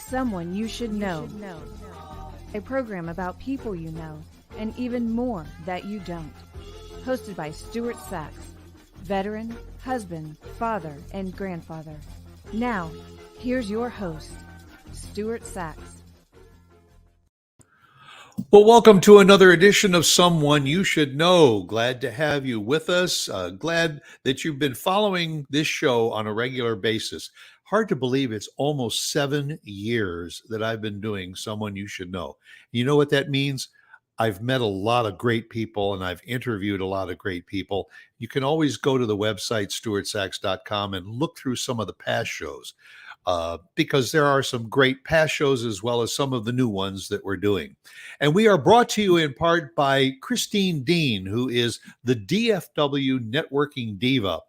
Someone You Should Know. A program about people you know and even more that you don't. Hosted by Stuart Sax, veteran, husband, father, and grandfather. Now, here's your host, Stuart Sax. Well, welcome to another edition of Someone You Should Know. Glad to have you with us. Glad that you've been following this show on a regular basis. Hard to believe it's almost 7 years that I've been doing Someone You Should Know. You know what that means? I've met a lot of great people and I've interviewed a lot of great people. You can always go to the website, stuartsax.com, and look through some of the past shows because there are some great past shows as well as some of the new ones that we're doing. And we are brought to you in part by Christine Dean, who is the DFW Networking Diva.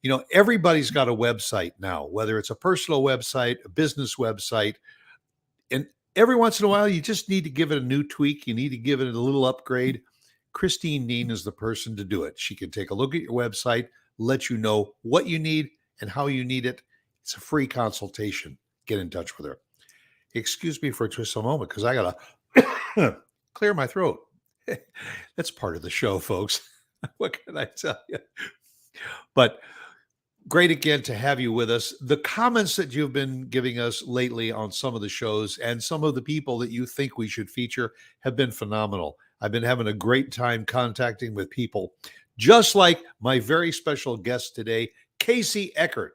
You know, everybody's got a website now, whether it's a personal website, a business website, and every once in a while, you just need to give it a new tweak. You need to give it a little upgrade. Christine Dean is the person to do it. She can take a look at your website, let you know what you need and how you need it. It's a free consultation. Get in touch with her. Excuse me for just a moment because I got to clear my throat. That's part of the show, folks. What can I tell you? But great again to have you with us. The comments that you've been giving us lately on some of the shows and some of the people that you think we should feature have been phenomenal. I've been having a great time contacting with people, just like my very special guest today, Casey Eckert.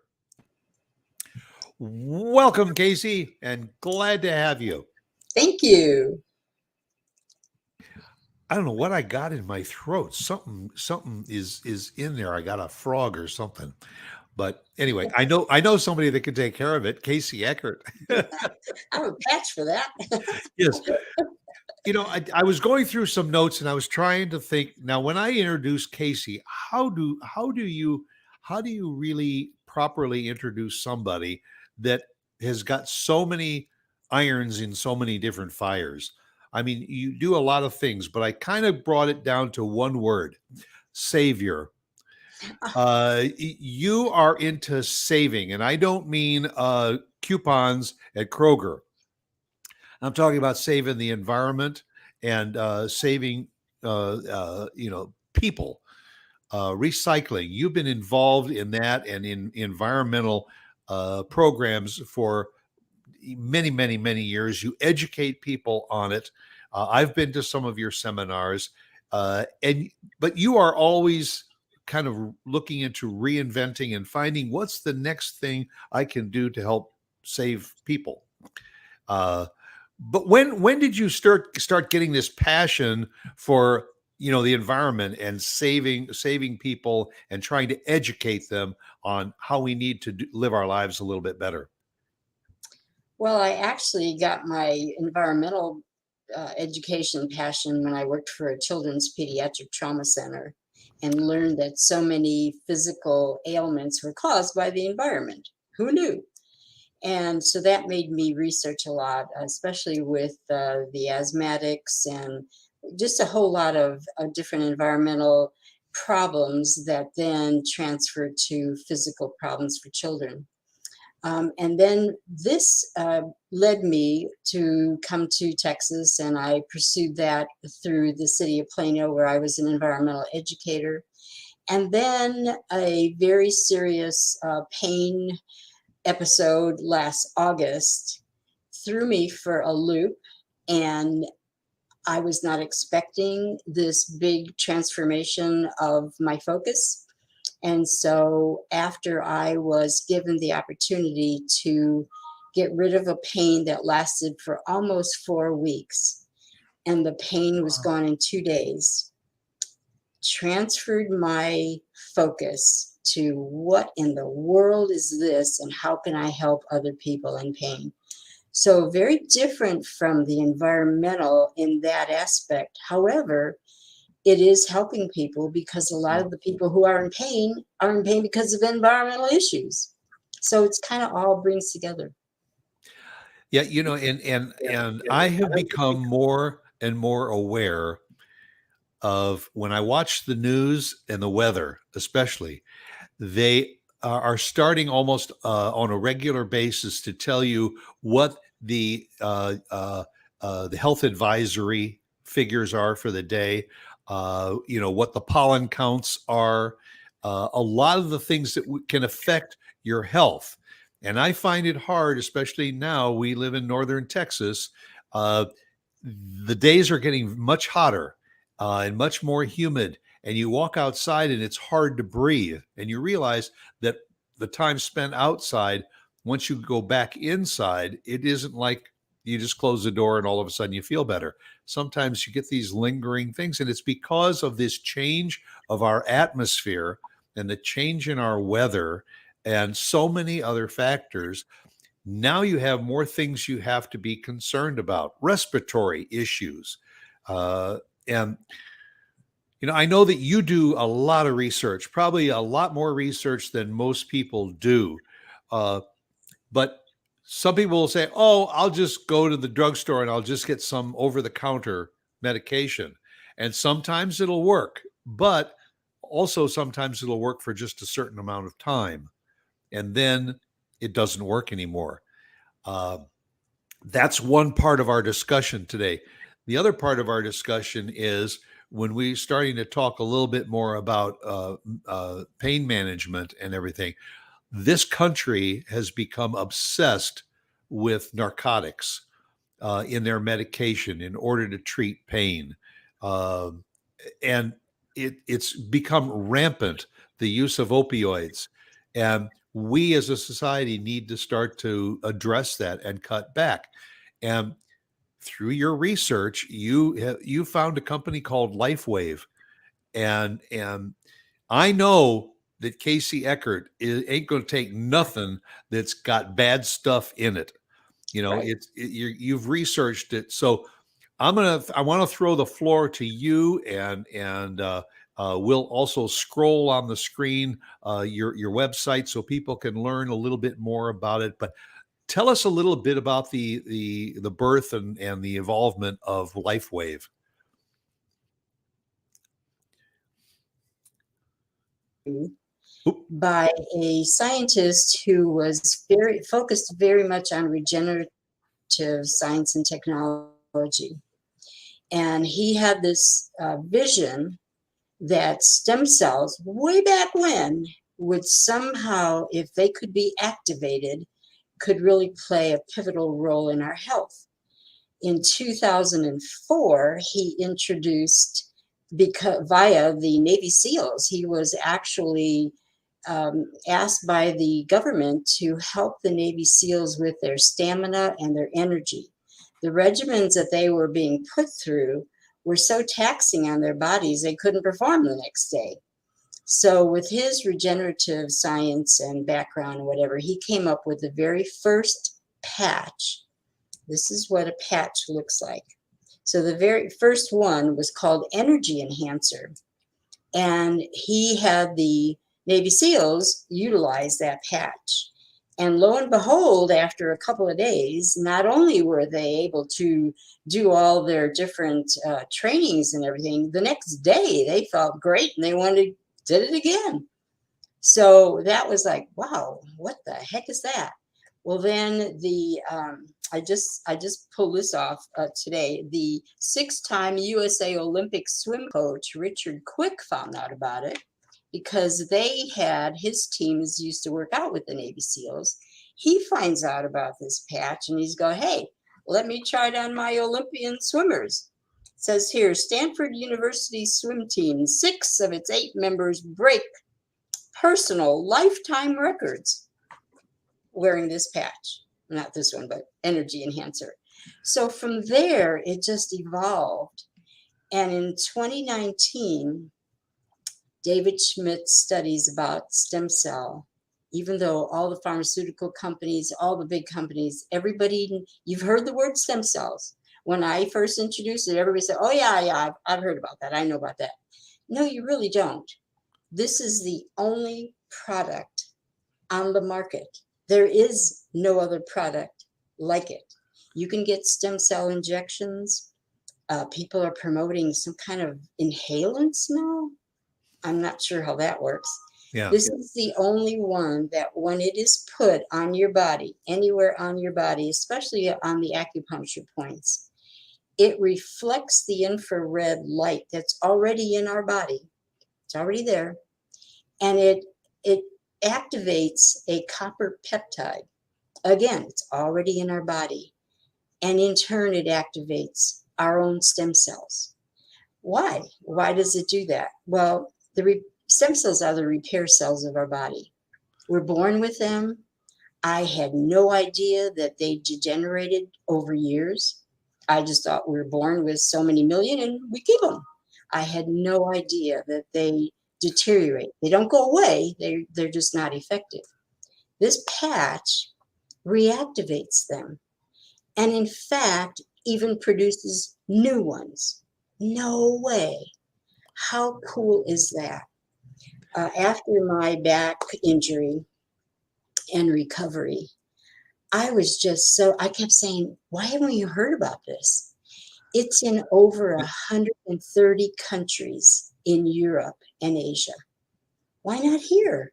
Welcome, Casey, and glad to have you. Thank you. I don't know what I got in my throat. Something is in there. I got a frog or something. But anyway, I know somebody that can take care of it. Casey Eckert. I have a patch for that. Yes. You know, I was going through some notes and I was trying to think. Now, when I introduce Casey, how do you really properly introduce somebody that has got so many irons in so many different fires? I mean, you do a lot of things, but I kind of brought it down to one word: savior. You are into saving, and I don't mean coupons at Kroger. I'm talking about saving the environment and saving, people. Recycling. You've been involved in that and in environmental programs for many, many, many years. You educate people on it. I've been to some of your seminars, but you are always kind of looking into reinventing and finding what's the next thing I can do to help save people. But when did you start getting this passion for the environment and saving people and trying to educate them on how we need to live our lives a little bit better? Well, I actually got my environmental education passion when I worked for a children's pediatric trauma center and learned that so many physical ailments were caused by the environment. Who knew? And so that made me research a lot, especially with the asthmatics and just a whole lot of different environmental problems that then transferred to physical problems for children. And then this led me to come to Texas, and I pursued that through the city of Plano, where I was an environmental educator. And then a very serious pain episode last August threw me for a loop, and I was not expecting this big transformation of my focus. And so after I was given the opportunity to get rid of a pain that lasted for almost 4 weeks, and the pain was gone in 2 days, transferred my focus to what in the world is this and how can I help other people in pain? So very different from the environmental in that aspect. However, it is helping people because a lot of the people who are in pain because of environmental issues. So it's kind of all brings together. Yeah, and I have become more and more aware of when I watch the news and the weather, especially, they are starting almost on a regular basis to tell you what the health advisory figures are for the day, what the pollen counts are, a lot of the things that can affect your health. And I find it hard, especially now we live in northern Texas. The days are getting much hotter and much more humid. And you walk outside and it's hard to breathe. And you realize that the time spent outside, once you go back inside, it isn't like you just close the door and all of a sudden you feel better. Sometimes you get these lingering things, and it's because of this change of our atmosphere and the change in our weather and so many other factors. Now you have more things you have to be concerned about, respiratory issues. And I know that you do a lot of research, probably a lot more research than most people do. But some people will say, oh, I'll just go to the drugstore and I'll just get some over-the-counter medication. And sometimes it'll work, but also sometimes it'll work for just a certain amount of time. And then it doesn't work anymore. That's one part of our discussion today. The other part of our discussion is when we're starting to talk a little bit more about pain management and everything. This country has become obsessed with narcotics in their medication in order to treat pain. And it's become rampant, the use of opioids. And we as a society need to start to address that and cut back. And through your research, you found a company called Lifewave. And I know that Casey Eckert ain't going to take nothing that's got bad stuff in it. Right. You've researched it. So I want to throw the floor to you, and we'll also scroll on the screen your website so people can learn a little bit more about it. But tell us a little bit about the birth and the involvement of Lifewave. By a scientist who was focused very much on regenerative science and technology. And he had this vision that stem cells, way back when, would somehow, if they could be activated, could really play a pivotal role in our health. In 2004, he introduced, via the Navy SEALs, he was actually asked by the government to help the Navy SEALs with their stamina and their energy. The regimens that they were being put through were so taxing on their bodies, they couldn't perform the next day. So with his regenerative science and background and whatever, he came up with the very first patch. This is what a patch looks like. So the very first one was called Energy Enhancer. And he had the Navy SEALs utilize that patch. And lo and behold, after a couple of days, not only were they able to do all their different trainings and everything, the next day they felt great and they did it again. So that was like, wow, what the heck is that? Well, then I just pulled this off today. The 6-time USA Olympic swim coach, Richard Quick, found out about it because his teams used to work out with the Navy SEALs. He finds out about this patch and he's going, hey, let me try it on my Olympian swimmers. It says here, Stanford University swim team, 6 of its 8 members break personal lifetime records wearing this patch. Not this one, but Energy Enhancer. So from there, it just evolved. And in 2019, David Schmidt's studies about stem cell, even though all the pharmaceutical companies, all the big companies, everybody, you've heard the word stem cells. When I first introduced it, everybody said, oh yeah, I've heard about that. I know about that. No, you really don't. This is the only product on the market. There is no other product like it. You can get stem cell injections. People are promoting some kind of inhalants now. I'm not sure how that works. Yeah. This is the only one that when it is put on your body, anywhere on your body, especially on the acupuncture points, it reflects the infrared light that's already in our body. It's already there. And it activates a copper peptide. Again, it's already in our body. And in turn, it activates our own stem cells. Why? Why does it do that? Well, stem cells are the repair cells of our body. We're born with them. I had no idea that they degenerated over years. I just thought we were born with so many million and we keep them. I had no idea that they deteriorate. They don't go away. They're just not effective. This patch reactivates them. And in fact, even produces new ones. No way. How cool is that? After my back injury and recovery, I kept saying, why haven't you heard about this? It's in over 130 countries in Europe and Asia. Why not here?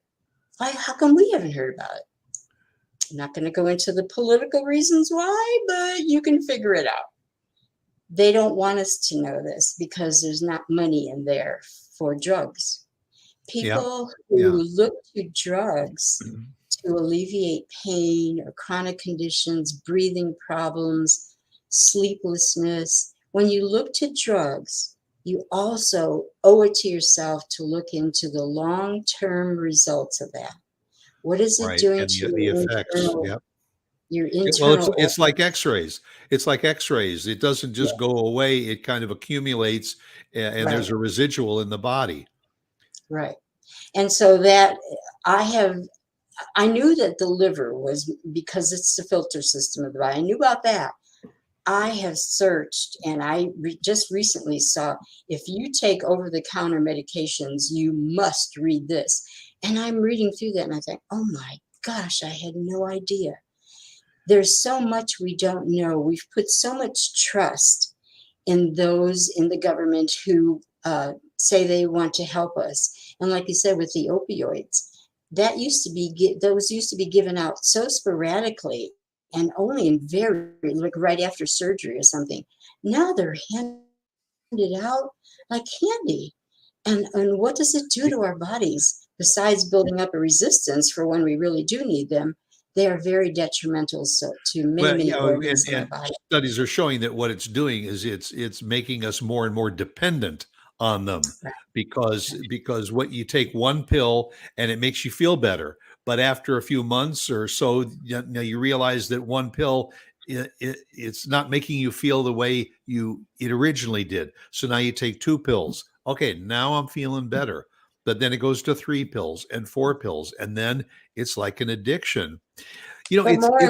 How come we haven't heard about it? I'm not going to go into the political reasons why, but you can figure it out. They don't want us to know this because there's not money in there for drugs. People who look to drugs to alleviate pain or chronic conditions, breathing problems, sleeplessness, when you look to drugs, you also owe it to yourself to look into the long-term results of that. What is it doing to the effects? Your Well, internal? it's like X-rays. It's like X-rays. It doesn't just go away. It kind of accumulates, and there's a residual in the body. Right. And so that I knew that the liver was, because it's the filter system of the body. I knew about that. I have searched, and I just recently saw, if you take over-the-counter medications, you must read this. And I'm reading through that, and I think, oh my gosh, I had no idea. There's so much we don't know. We've put so much trust in those in the government who say they want to help us. And like you said, with the opioids, those used to be given out so sporadically and only in like right after surgery or something. Now they're handed out like candy. And what does it do to our bodies besides building up a resistance for when we really do need them? They are very detrimental to many organs in our body. Studies are showing that what it's doing is it's making us more and more dependent on them, because what you take one pill and it makes you feel better, but after a few months or so, you realize that one pill, it's not making you feel the way it originally did. So now you take two pills. Okay, now I'm feeling better. But then it goes to 3 pills and 4 pills, and then it's like an addiction. But more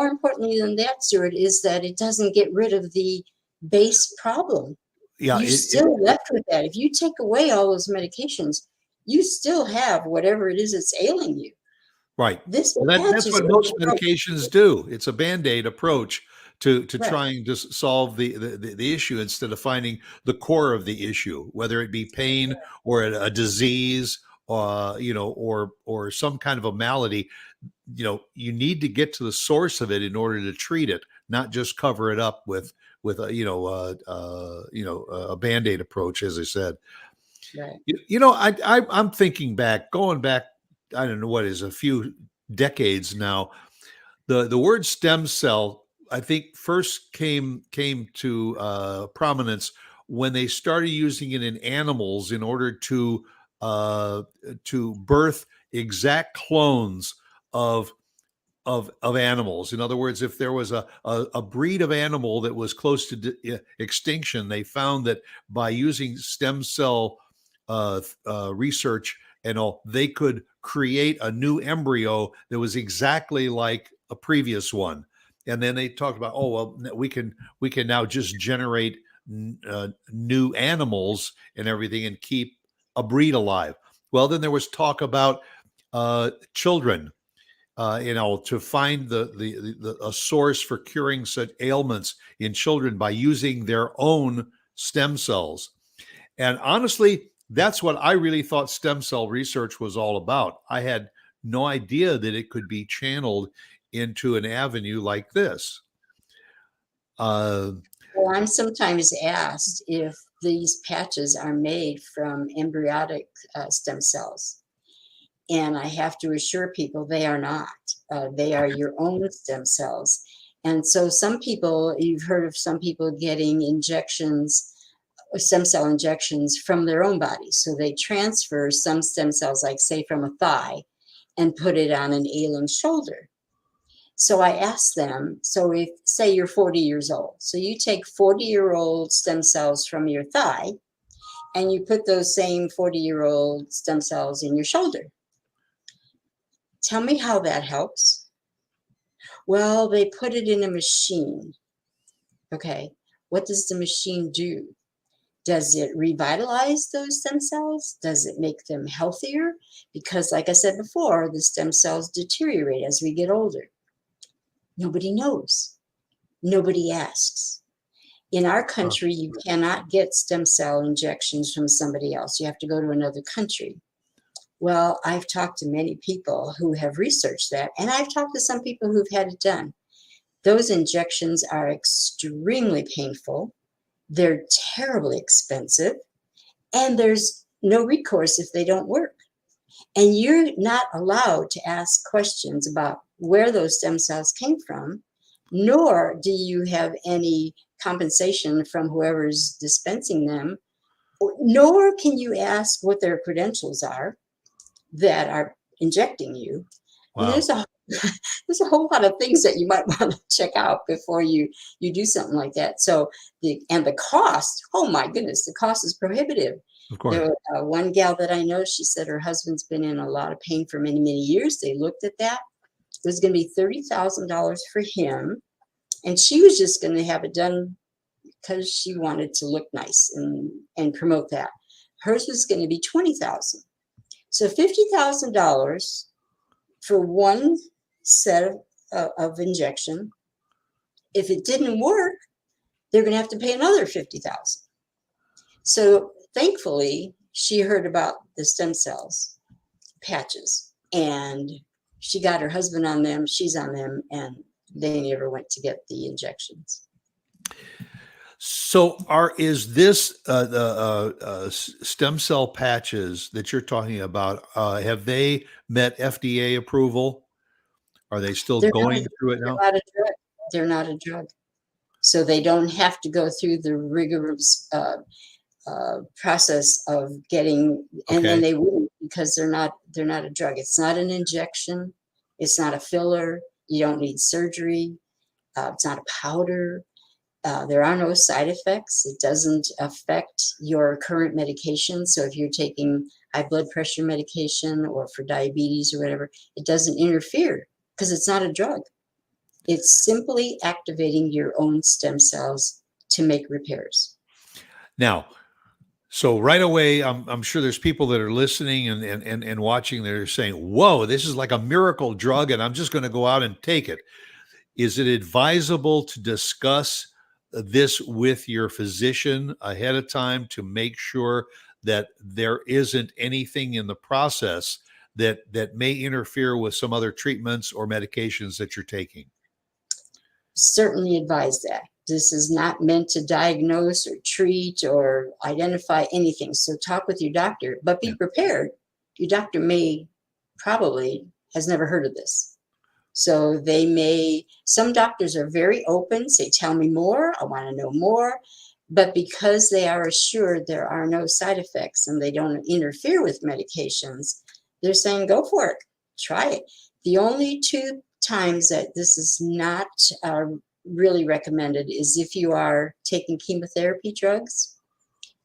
importantly than that, Stuart, is that it doesn't get rid of the base problem. You're still left with that. If you take away all those medications, you still have whatever it is that's ailing you. Right. That's what most medications do. It's a Band-Aid approach to trying to solve the issue instead of finding the core of the issue, whether it be pain or a disease, or some kind of a malady. You need to get to the source of it in order to treat it, not just cover it up with a Band-Aid approach, as I said. Right. I'm thinking going back, I don't know what is a few decades now. The word stem cell, I think, first came to prominence when they started using it in animals in order to birth exact clones of animals. In other words, if there was a breed of animal that was close to extinction, they found that by using stem cell research and all, they could create a new embryo that was exactly like a previous one. And then they talked about, oh, well, we can now just generate new animals and everything and keep a breed alive. Well, then there was talk about children, to find a source for curing such ailments in children by using their own stem cells. And honestly, that's what I really thought stem cell research was all about. I had no idea that it could be channeled into an avenue like this. Well, I'm sometimes asked if these patches are made from embryonic stem cells. And I have to assure people they are not. They are your own stem cells. And so some people, you've heard of some people getting injections, stem cell injections from their own body. So they transfer some stem cells, like say from a thigh, and put it on an ailing shoulder. So I asked them, so if, say you're 40 years old, so you take 40-year-old stem cells from your thigh, and you put those same 40-year-old stem cells in your shoulder. Tell me how that helps. Well, they put it in a machine. Okay, what does the machine do? Does it revitalize those stem cells? Does it make them healthier? Because like I said before, the stem cells deteriorate as we get older. Nobody knows. Nobody asks. In our country, you cannot get stem cell injections from somebody else. You have to go to another country. Well, I've talked to many people who have researched that, and I've talked to some people who've had it done. Those injections are extremely painful. They're terribly expensive, and there's no recourse if they don't work. And you're not allowed to ask questions about where those stem cells came from, nor do you have any compensation from whoever's dispensing them, nor can you ask what their credentials are that are injecting you. Wow. And there's a whole lot of things that you might want to check out before you do something like that. So the cost, oh my goodness, the cost is prohibitive. Of course. There, one gal that I know, she said her husband's been in a lot of pain for many, many years. They looked at that. It was going to be $30,000 for him. And she was just going to have it done because she wanted to look nice and promote that. Hers was going to be $20,000. So $50,000 for one set of injection. If it didn't work, they're going to have to pay another $50,000. So thankfully, she heard about the stem cells patches, and she got her husband on them. She's on them, and they never went to get the injections. So is this stem cell patches that you're talking about, have they met FDA approval? Are they still going through it now? They're not a drug. So they don't have to go through the rigorous process of getting, and then they wouldn't, because they're not a drug. It's not an injection. It's not a filler. You don't need surgery. It's not a powder. There are no side effects. It doesn't affect your current medication. So if you're taking high blood pressure medication or for diabetes or whatever, it doesn't interfere because it's not a drug. It's simply activating your own stem cells to make repairs. Now, so right away, I'm sure there's people that are listening and watching that are saying, whoa, this is like a miracle drug, and I'm just going to go out and take it. Is it advisable to discuss this with your physician ahead of time to make sure that there isn't anything in the process that may interfere with some other treatments or medications that you're taking? Certainly advise that. This is not meant to diagnose or treat or identify anything. So talk with your doctor, but be prepared. Your doctor probably has never heard of this. So some doctors are very open, say, tell me more, I want to know more. But because they are assured there are no side effects and they don't interfere with medications, they're saying, go for it, try it. The only two times that this is not really recommended is if you are taking chemotherapy drugs,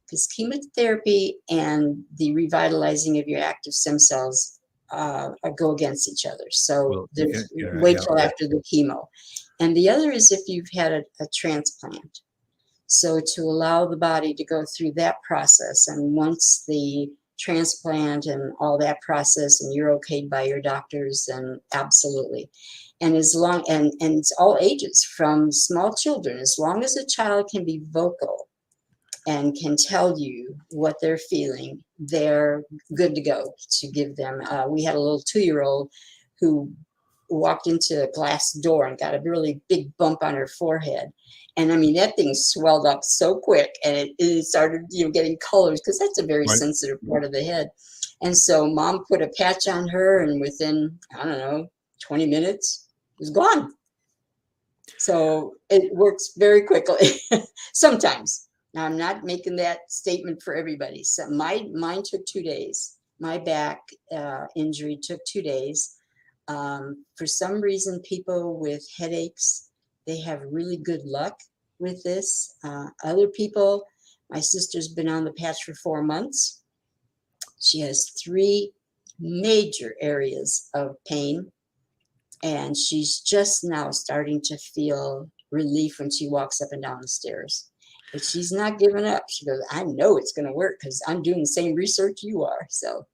because chemotherapy and the revitalizing of your active stem cells go against each other. So wait till after the chemo. And the other is if you've had a transplant. So to allow the body to go through that process, and once the transplant and all that process and you're okayed by your doctors, then absolutely. And and it's all ages from small children, as long as a child can be vocal and can tell you what they're feeling, they're good to go to give them. We had a little 2-year-old who walked into a glass door and got a really big bump on her forehead. And I mean, that thing swelled up so quick, and it started, getting colors, because that's a very sensitive part of the head. And so mom put a patch on her, and within, I don't know, 20 minutes, it was gone. So it works very quickly sometimes. Now, I'm not making that statement for everybody. So mine took 2 days. My back injury took 2 days. For some reason, people with headaches, they have really good luck with this. Other people, my sister's been on the patch for 4 months. She has 3 major areas of pain, and she's just now starting to feel relief when she walks up and down the stairs. But she's not giving up. She goes, I know it's going to work because I'm doing the same research you are. So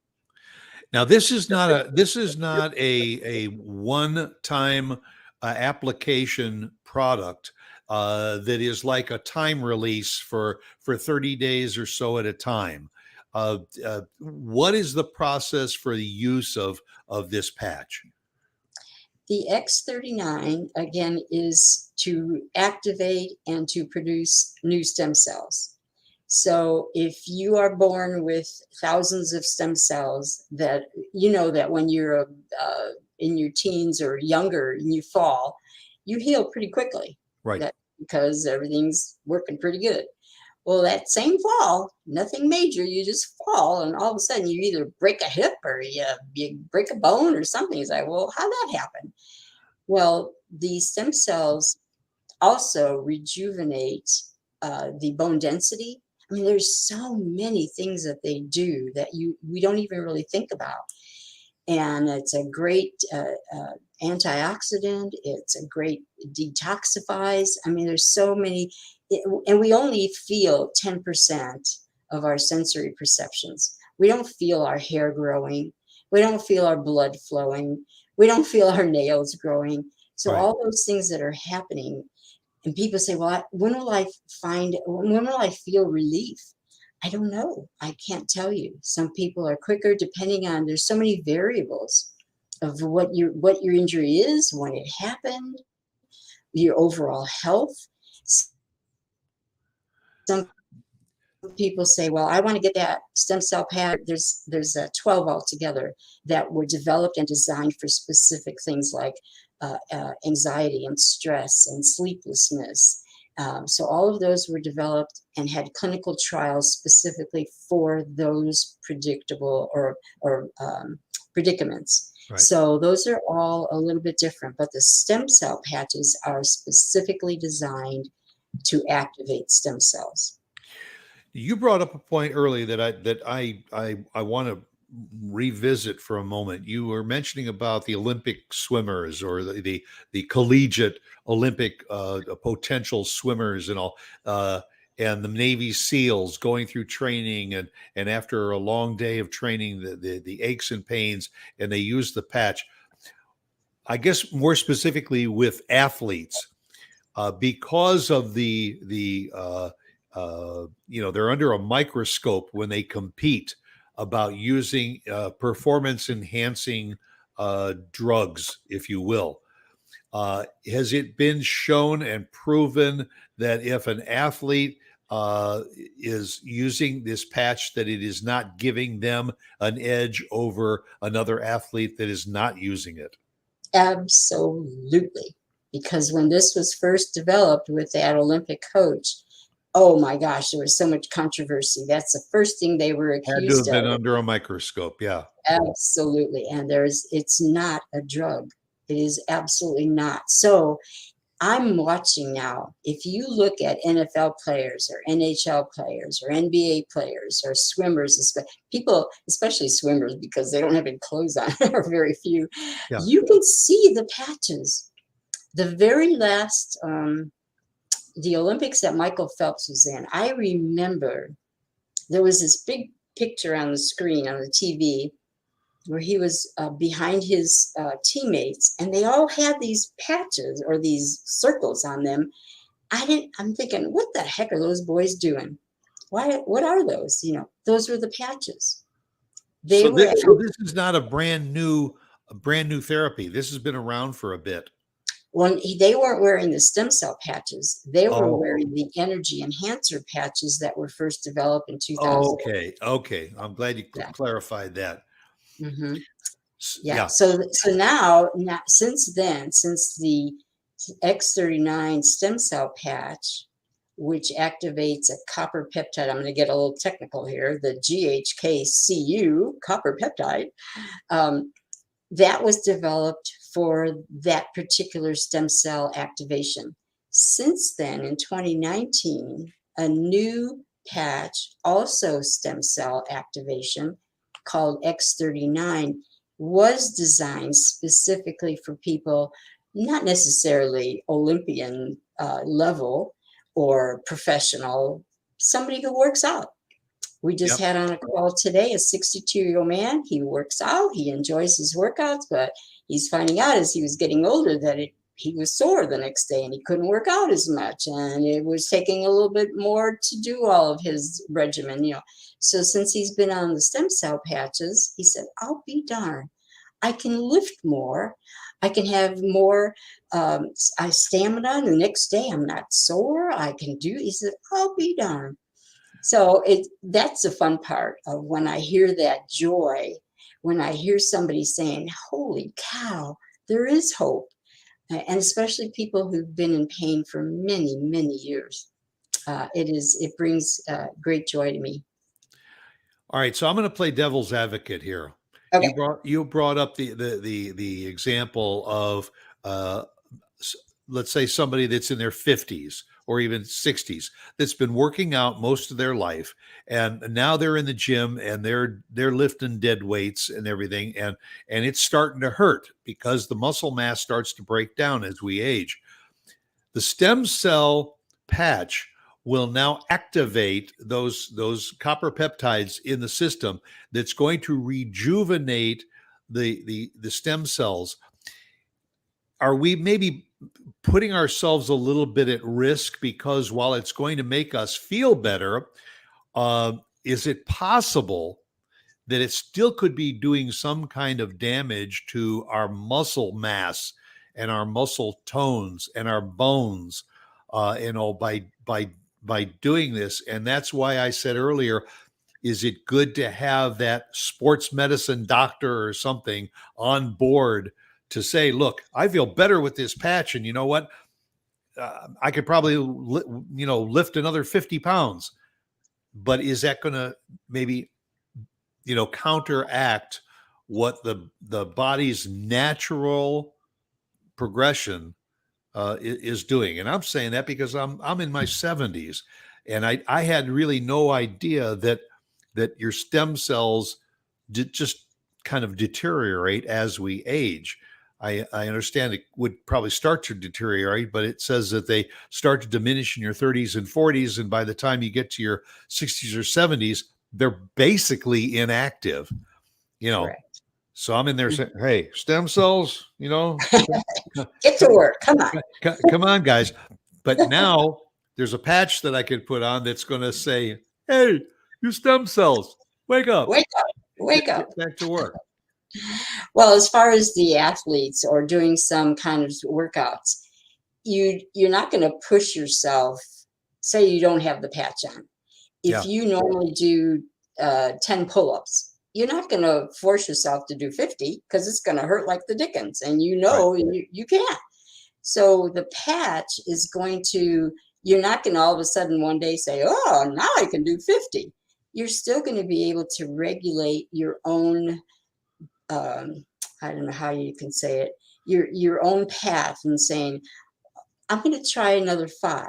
now this is not a one-time application product that is like a time release for 30 days or so at a time. What is the process for the use of this patch? The X39, again, is to activate and to produce new stem cells. So if you are born with thousands of stem cells, that that when you're in your teens or younger and you fall, you heal pretty quickly. Right. Because everything's working pretty good. Well, that same fall, nothing major, you just fall, and all of a sudden you either break a hip or you break a bone or something. It's like, well, how'd that happen? Well, the stem cells also rejuvenate the bone density. I mean, there's so many things that they do that we don't even really think about. And it's a great antioxidant. It's a great detoxifies. I mean, there's so many, and we only feel 10% of our sensory perceptions. We don't feel our hair growing. We don't feel our blood flowing. We don't feel our nails growing. So all those things that are happening, and people say, well, when will I feel relief? I don't know. I can't tell you. Some people are quicker, depending on, there's so many variables of what your injury is, when it happened, your overall health. Some people say, well, I want to get that stem cell pad. There's 12 altogether that were developed and designed for specific things like anxiety and stress and sleeplessness. So all of those were developed and had clinical trials specifically for those predictable or predicaments. Right. So those are all a little bit different, but the stem cell patches are specifically designed to activate stem cells. You brought up a point earlier that I want to revisit for a moment. You were mentioning about the Olympic swimmers or the collegiate Olympic potential swimmers and all, and the Navy SEALs going through training, and after a long day of training, the aches and pains, and they use the patch. I guess more specifically with athletes, because of they're under a microscope when they compete about using performance-enhancing drugs, if you will. Has it been shown and proven that if an athlete is using this patch, that it is not giving them an edge over another athlete that is not using it? Absolutely. Because when this was first developed with that Olympic coach, oh my gosh, there was so much controversy. That's the first thing they were accused of. Had to have been under a microscope, yeah. Absolutely. And it's not a drug. It is absolutely not. So I'm watching now. If you look at NFL players or NHL players or NBA players or swimmers, people, especially swimmers, because they don't have any clothes on, or very few, you can see the patches. The very last, the Olympics that Michael Phelps was in, I remember there was this big picture on the screen on the TV where he was behind his teammates, and they all had these patches or these circles on them. I'm thinking, what the heck are those boys doing? what are those? Those were the patches. So this is not a brand new therapy. This has been around for a bit. When they weren't wearing the stem cell patches, they were Oh. wearing the energy enhancer patches that were first developed in 2000. Okay. I'm glad you clarified that. Mm-hmm. Yeah. So now, since the X39 stem cell patch, which activates a copper peptide, I'm going to get a little technical here, the GHKCU copper peptide, that was developed for that particular stem cell activation. Since then, in 2019, a new patch, also stem cell activation, called X39, was designed specifically for people not necessarily Olympian level or professional, somebody who works out. We just had on a call today a 62-year-old man. He works out, he enjoys his workouts, but he's finding out as he was getting older that he was sore the next day and he couldn't work out as much, and it was taking a little bit more to do all of his regimen. So since he's been on the stem cell patches, he said, I'll be darned, I can lift more, I can have more stamina, and the next day I'm not sore, I can do. He said, I'll be darned. So that's the fun part of when I hear that joy, when I hear somebody saying, holy cow, there is hope. And especially people who've been in pain for many, many years. It brings great joy to me. All right. So I'm going to play devil's advocate here. Okay. You brought up the example of, let's say somebody that's in their 50s or even 60s that's been working out most of their life, and now they're in the gym and they're lifting dead weights and everything, and it's starting to hurt because the muscle mass starts to break down as we age. The stem cell patch will now activate those copper peptides in the system that's going to rejuvenate the stem cells. Are we maybe putting ourselves a little bit at risk because while it's going to make us feel better, is it possible that it still could be doing some kind of damage to our muscle mass and our muscle tones and our bones, by doing this? And that's why I said earlier, is it good to have that sports medicine doctor or something on board to say, look, I feel better with this patch, and you know what? I could probably, lift another 50 pounds, but is that going to maybe, counteract what the body's natural progression is doing? And I'm saying that because I'm in my 70s, and I had really no idea that your stem cells just kind of deteriorate as we age. I understand it would probably start to deteriorate, but it says that they start to diminish in your 30s and 40s. And by the time you get to your 60s or 70s, they're basically inactive, Correct. So I'm in there saying, hey, stem cells, get to work. Come on. Come on, guys. But now there's a patch that I could put on that's going to say, hey, you stem cells, wake up. Wake up. Get back to work. Well, as far as the athletes or doing some kind of workouts, you're not going to push yourself. Say you don't have the patch on. If you normally do 10 pull-ups, you're not going to force yourself to do 50 because it's going to hurt like the dickens, and right. you can't. So the patch is going to, you're not going to all of a sudden one day say, oh, now I can do 50. You're still going to be able to regulate your own, I don't know how you can say it, your own path, and saying, I'm going to try another 5.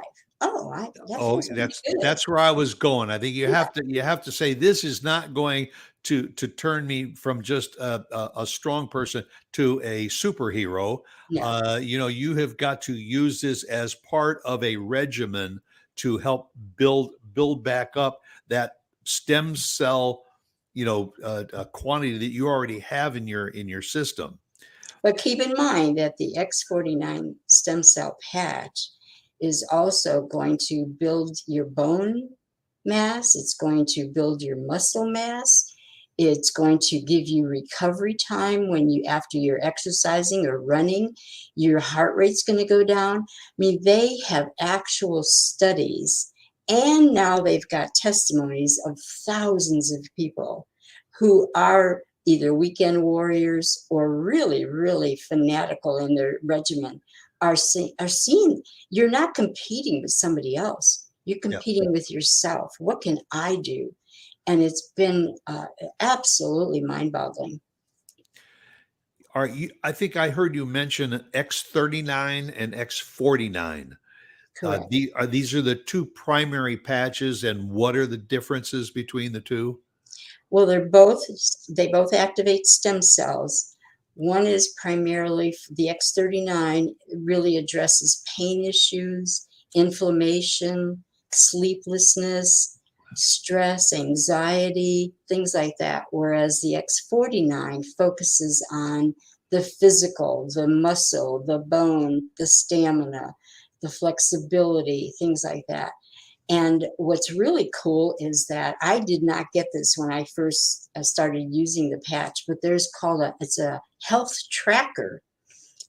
That's where I was going. I think you have to say, this is not going to turn me from just a strong person to a superhero. Yeah. You have got to use this as part of a regimen to help build back up that stem cell, quantity that you already have in your system. But keep in mind that the X49 stem cell patch is also going to build your bone mass. It's going to build your muscle mass. It's going to give you recovery time when after you're exercising or running, your heart rate's going to go down. I mean, they have actual studies, and now they've got testimonies of thousands of people who are either weekend warriors or really, really fanatical in their regimen are seeing you're not competing with somebody else. You're competing with yourself. What can I do? And it's been absolutely mind-boggling. I think I heard you mention X39 and X49. Correct. These are the two primary patches, and what are the differences between the two? Well, they both activate stem cells. One is primarily the X39, really addresses pain issues, inflammation, sleeplessness, stress, anxiety, things like that. Whereas the X49 focuses on the physical, the muscle, the bone, the stamina, the flexibility, things like that. And what's really cool is that I did not get this when I first started using the patch, but it's a health tracker.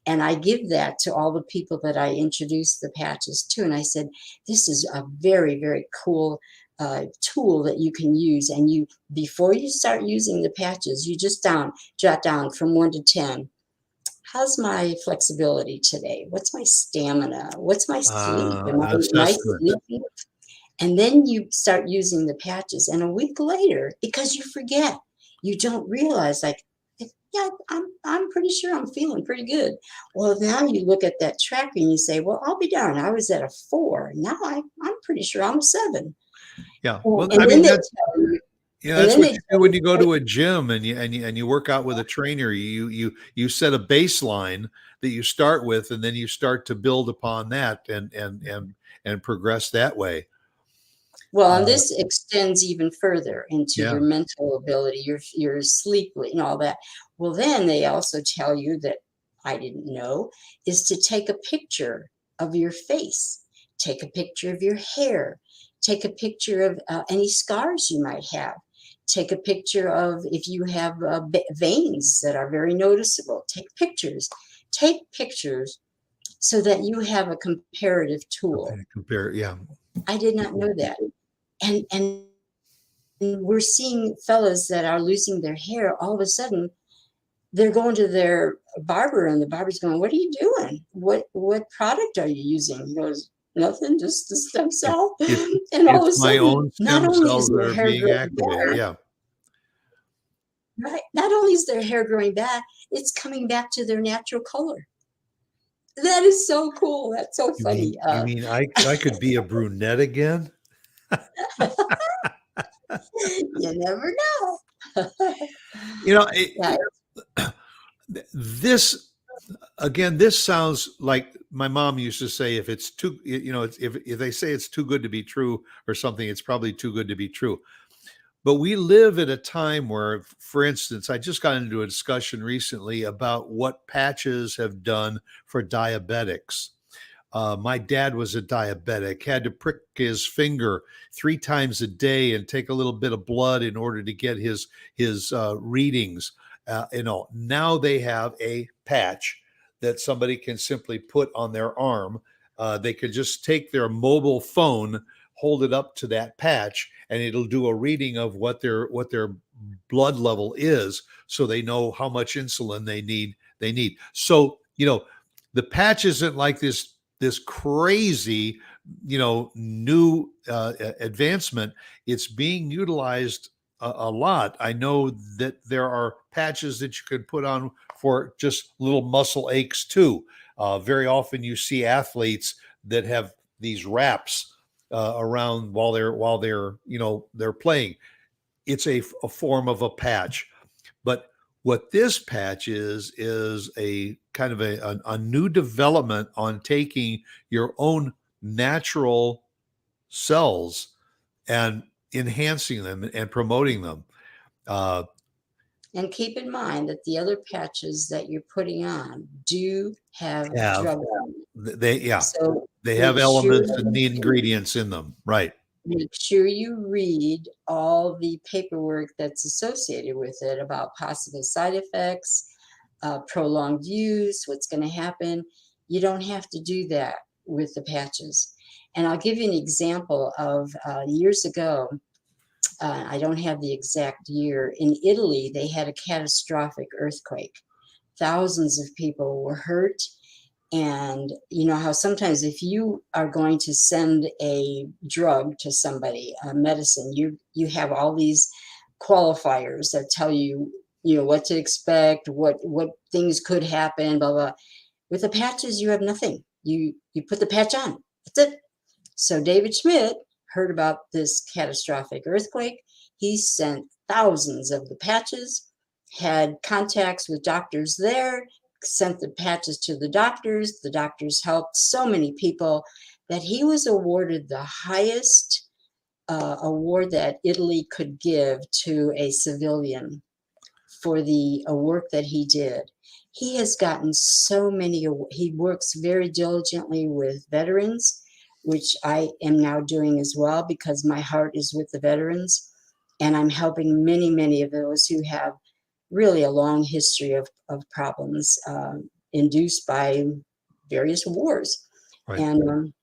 And I give that to all the people that I introduce the patches to. And I said, this is a very, very cool tool that you can use. And before you start using the patches, you just jot down from 1 to 10. How's my flexibility today? What's my stamina? What's my sleep? Am I sleeping? And then you start using the patches. And a week later, because you forget, you don't realize, like, yeah, I'm pretty sure I'm feeling pretty good. Well, now you look at that tracker and you say, well, I'll be darned. I was at a 4. Now I'm pretty sure I'm a 7. Yeah. Well, and I mean, that's that's what you do when you go to a gym and you work out with a trainer. You set a baseline that you start with, and then you start to build upon that and progress that way. Well, and this extends even further into your mental ability, your sleep, and all that. Well, then they also tell you that I didn't know is to take a picture of your face, take a picture of your hair, take a picture of any scars you might have, take a picture of if you have veins that are very noticeable. Take pictures so that you have a comparative tool. Okay, I did not know that. And we're seeing fellas that are losing their hair. All of a sudden, they're going to their barber, and the barber's going, "What are you doing? What product are you using?" He goes, "Nothing, just the stem cell." And all of a sudden, my own not stem only cells is that their are hair being growing activated. back, right? Not only is their hair growing back, it's coming back to their natural color. That is so cool. That's so funny. You mean I could be a brunette again? You never know. This sounds like my mom used to say, if it's too, if they say it's too good to be true or something, it's probably too good to be true. But we live at a time where, for instance, I just got into a discussion recently about what patches have done for diabetics. My dad was a diabetic, had to prick his finger 3 times a day and take a little bit of blood in order to get his readings. Now they have a patch that somebody can simply put on their arm. They could just take their mobile phone, hold it up to that patch, and it'll do a reading of what their blood level is, so they know how much insulin they need. So, the patch isn't like this crazy, new advancement. It's being utilized a lot. I know that there are patches that you can put on for just little muscle aches too. Very often you see athletes that have these wraps around while they're playing. It's a form of a patch. But what this patch is a kind of a new development on taking your own natural cells and enhancing them and promoting them. And keep in mind that the other patches that you're putting on do have drugs. They have elements and the ingredients in them, right? make sure you read all the paperwork that's associated with it about possible side effects, prolonged use, what's going to happen. You don't have to do that with the patches. And I'll give you an example of years ago. I don't have the exact year. In Italy, they had a catastrophic earthquake. Thousands of people were hurt. And you know how sometimes if you are going to send a drug to somebody, a medicine, you have all these qualifiers that tell you, you know, what to expect, what things could happen, blah, blah. With the patches, you have nothing. You put the patch on. That's it. So David Schmidt heard about this catastrophic earthquake. He sent thousands of the patches, had contacts with doctors there, sent the patches to the doctors. The doctors helped so many people that he was awarded the highest award that Italy could give to a civilian for the work that he did. He has gotten so many, he works very diligently with veterans, which I am now doing as well because my heart is with the veterans. And I'm helping many, many of those who have really a long history of problems induced by various wars. Right. And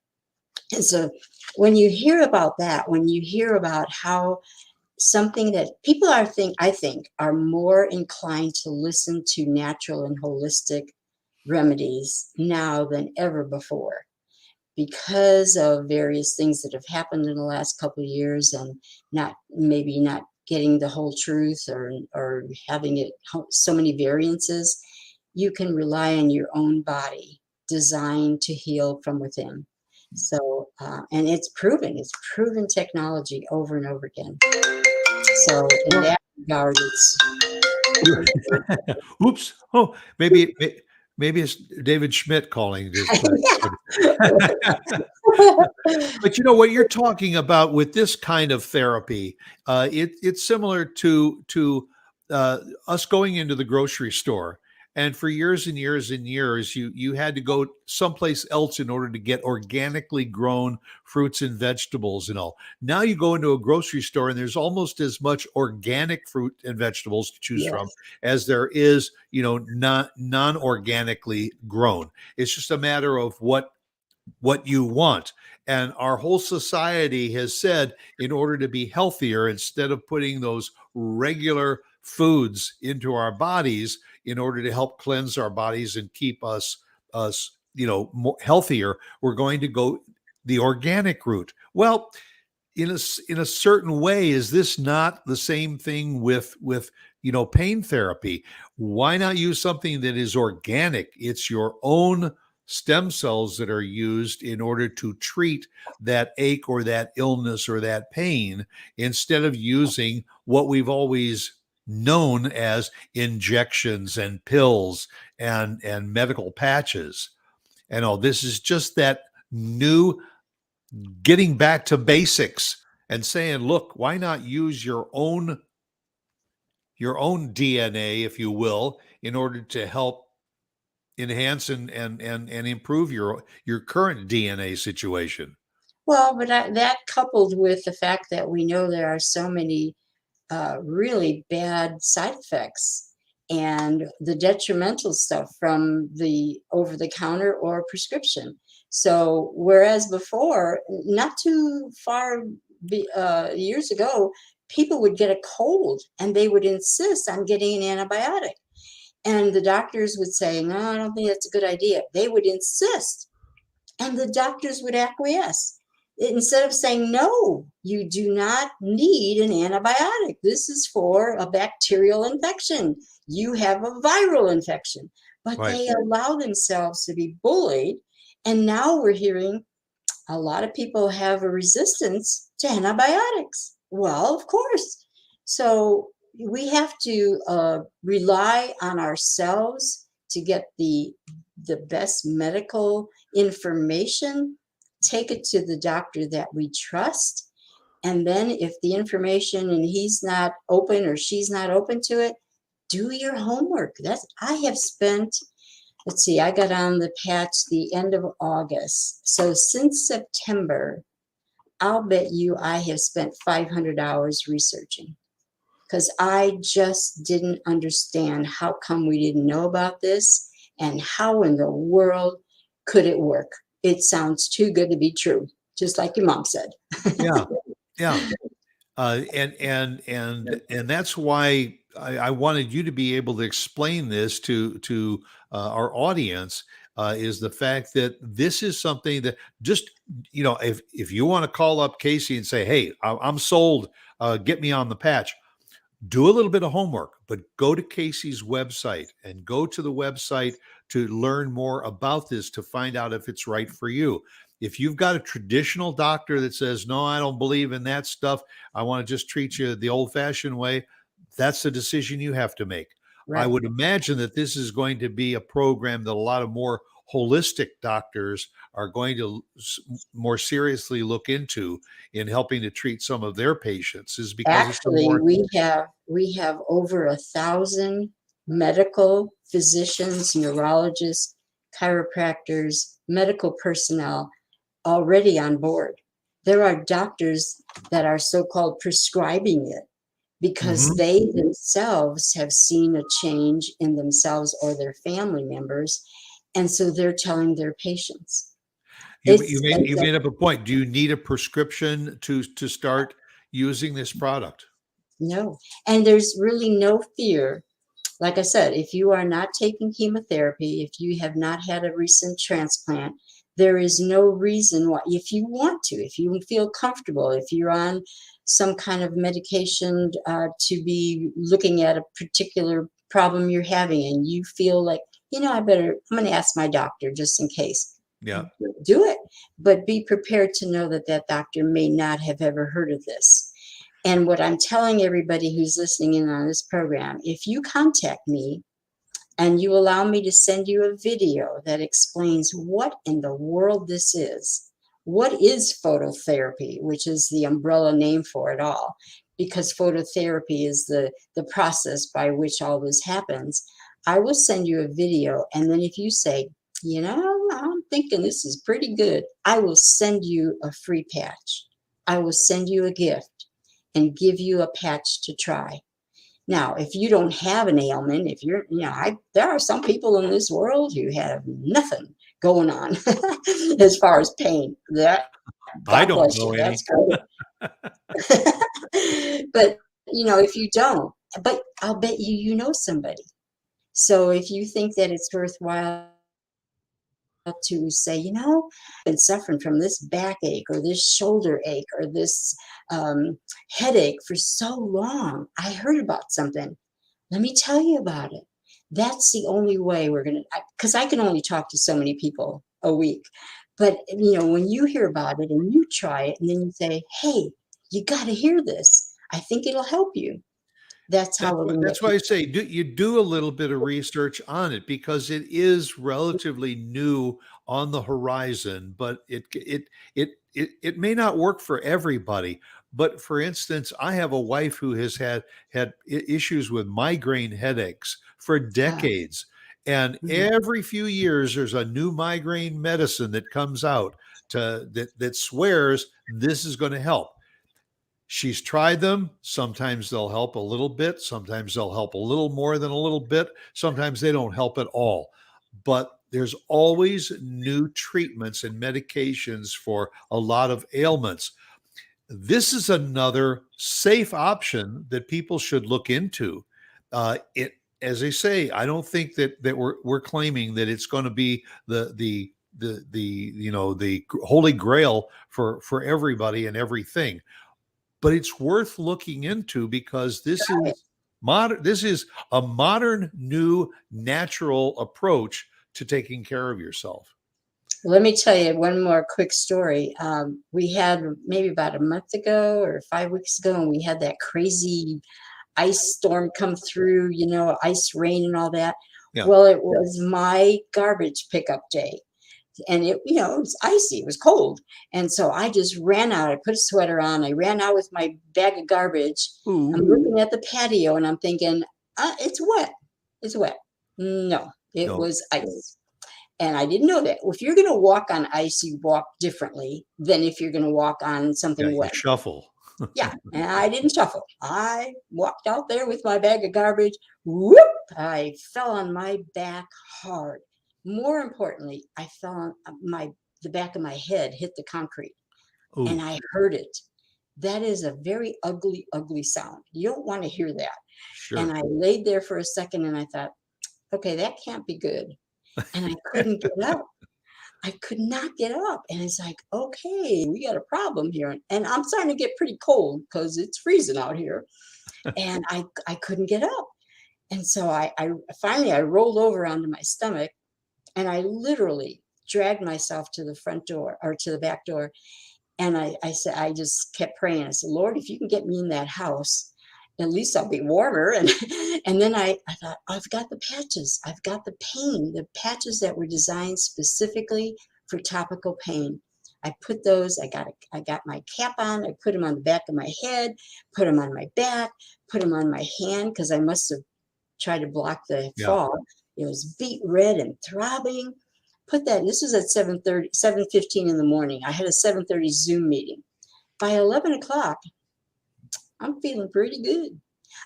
so when you hear about that, when you hear about how something that people I think are more inclined to listen to natural and holistic remedies now than ever before, because of various things that have happened in the last couple of years and maybe not getting the whole truth or having it so many variances, you can rely on your own body designed to heal from within. So, and it's proven technology over and over again. So in that regard, it's Oops. Oh, maybe it's David Schmidt calling this. But you know what you're talking about with this kind of therapy, it's similar to us going into the grocery store. And for years and years and years, you had to go someplace else in order to get organically grown fruits and vegetables and all. Now you go into a grocery store and there's almost as much organic fruit and vegetables to choose from as there is, you know, non-organically grown. It's just a matter of what you want. And our whole society has said, in order to be healthier, instead of putting those regular foods into our bodies in order to help cleanse our bodies and keep us you know, more healthier, we're going to go the organic route. Well, in a certain way, is this not the same thing with you know, pain therapy? Why not use something that is organic? It's your own stem cells that are used in order to treat that ache or that illness or that pain, instead of using what we've always known as injections and pills and medical patches. And all this is just that new getting back to basics and saying, look, why not use your own DNA, if you will, in order to help enhance and improve your current DNA situation. Well, but that coupled with the fact that we know there are so many really bad side effects and the detrimental stuff from the over-the-counter or prescription. So whereas before, not too far years ago, people would get a cold and they would insist on getting an antibiotic. And the doctors would say, no, I don't think that's a good idea. They would insist. And the doctors would acquiesce. Instead of saying, no, you do not need an antibiotic. This is for a bacterial infection. You have a viral infection. But Right. They allow themselves to be bullied. And now we're hearing a lot of people have a resistance to antibiotics. Well, of course. So we have to rely on ourselves to get the best medical information, take it to the doctor that we trust. And then if the information and he's not open or she's not open to it, do your homework. I have spent, let's see, I got on the patch the end of August. So since September, I'll bet you I have spent 500 hours researching, because I just didn't understand how come we didn't know about this, and how in the world could it work? It sounds too good to be true, just like your mom said. Yeah. Yeah. And that's why I wanted you to be able to explain this to our audience, is the fact that this is something that just, if you want to call up Casey and say, hey, I'm sold, get me on the patch, do a little bit of homework, but go to Casey's website and go to the website to learn more about this, to find out if it's right for you. If you've got a traditional doctor that says, no, I don't believe in that stuff, I want to just treat you the old fashioned way, that's the decision you have to make. I Right. would imagine that this is going to be a program that a lot of more holistic doctors are going to more seriously look into in helping to treat some of their patients, is because it's a Actually, more. we have over 1,000 medical physicians, neurologists, chiropractors, medical personnel already on board. There are doctors that are so-called prescribing it because Mhm. they themselves have seen a change in themselves or their family members, and so they're telling their patients. You It's you made you made up a point. Do you need a prescription to start using this product? no, and there's really no fear. Like I said, if you are not taking chemotherapy, if you have not had a recent transplant, there is no reason why, if you want to, if you feel comfortable, if you're on some kind of medication to be looking at a particular problem you're having, and you feel like, I'm going to ask my doctor just in case. Yeah. Do it, but be prepared to know that that doctor may not have ever heard of this. And what I'm telling everybody who's listening in on this program, if you contact me and you allow me to send you a video that explains what in the world this is, what is phototherapy, which is the umbrella name for it all, because phototherapy is the process by which all this happens, I will send you a video. And then if you say, I'm thinking this is pretty good, I will send you a free patch. I will send you a gift and give you a patch to try. Now, if you don't have an ailment, if you're, there are some people in this world who have nothing going on as far as pain. That, I God don't bless know you, any. that's great. But, if you don't, but I'll bet you know somebody. So if you think that it's worthwhile to say, I've been suffering from this backache or this shoulder ache or this headache for so long. I heard about something. Let me tell you about it. That's the only way we're going to, because I can only talk to so many people a week. But, when you hear about it and you try it and then you say, hey, you got to hear this. I think it'll help you. That's how we're going to That's get why I people. say do a little bit of research on it, because it is relatively new on the horizon, but it may not work for everybody. But for instance, I have a wife who has had issues with migraine headaches for Uh, decades. And mhm. every few years there's a new migraine medicine that comes out that swears this is going to help. She's tried them. Sometimes they'll help a little bit. Sometimes they'll help a little more than a little bit. Sometimes they don't help at all. But there's always new treatments and medications for a lot of ailments. This is another safe option that people should look into. It, as they say, I don't think that we're claiming that it's going to be the holy grail for everybody and everything, but it's worth looking into, because this Try it. is modern. This is a modern, new, natural approach to taking care of yourself. Let me tell you one more quick story. We had maybe about a month ago or 5 weeks ago, and we had that crazy ice storm come through, ice rain and all that. Yeah. Well, it was my garbage pickup day. And it was icy, it was cold. And so I just ran out. I put a sweater on. I ran out with my bag of garbage. Ooh. I'm looking at the patio and I'm thinking, it's wet. It's wet. No, it No. was ice. And I didn't know that. If you're going to walk on ice, you walk differently than if you're going to walk on something Yeah, you wet. shuffle. Yeah, and I didn't shuffle. I walked out there with my bag of garbage. Whoop! I fell on my back hard. More importantly, I fell on the back of my head hit the concrete, Ooh, and I heard it. That is a very ugly, ugly sound. You don't want to hear that. And sure. I laid there for a second, and I thought, okay, that can't be good. And I couldn't get up. I could not get up. And it's like, okay, we got a problem here. And I'm starting to get pretty cold because it's freezing out here. And I couldn't get up. And so I finally rolled over onto my stomach, and I literally dragged myself to the front door or to the back door. And I said, I just kept praying. I said, Lord, if you can get me in that house, at least I'll be warmer. And then I thought, I've got the patches. I've got the pain, the patches that were designed specifically for topical pain. I put those, I got my cap on, I put them on the back of my head, put them on my back, put them on my hand, because I must have tried to block the fall. It was beet red and throbbing. Put that, this was at 7:15 in the morning. I had a 7:30 Zoom meeting. By 11 o'clock, I'm feeling pretty good.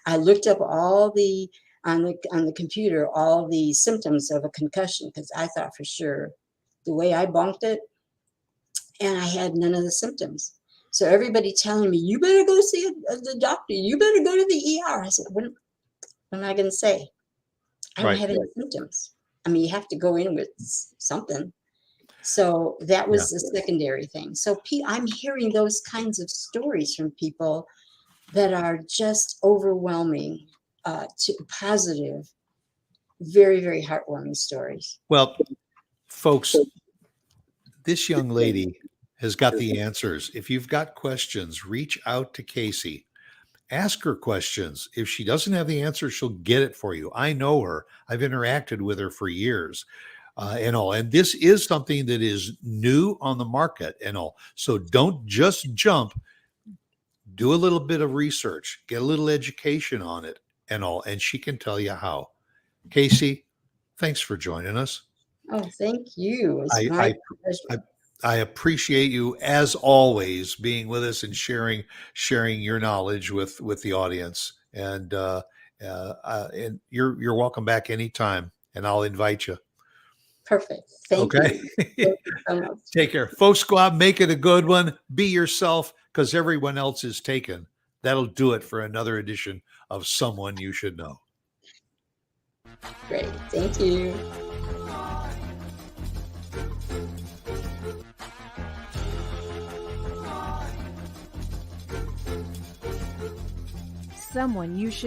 I looked up all the on the computer, all the symptoms of a concussion, because I thought for sure the way I bunked it, and I had none of the symptoms. So everybody telling me, you better go see the doctor. You better go to the ER. I said, what am I going to say? I don't have any symptoms. I mean, you have to go in with something. So that was the secondary thing. So I'm hearing those kinds of stories from people that are just overwhelming, positive, very, very heartwarming stories. Well, folks, this young lady has got the answers. If you've got questions, reach out to Casey. Ask her questions. If she doesn't have the answer, she'll get it for you. I know her. I've interacted with her for years and all. And this is something that is new on the market and all. So don't just jump. Do a little bit of research. Get a little education on it and all. And she can tell you how. Casey, thanks for joining us. Oh, thank you. It's my pleasure. I appreciate you as always being with us and sharing your knowledge with the audience. And you're welcome back anytime, and I'll invite you. Perfect. Thank you. Thank you so much. Take care, folks. Go out, make it a good one. Be yourself, because everyone else is taken. That'll do it for another edition of Someone You Should Know. Great. Thank you. Someone You Should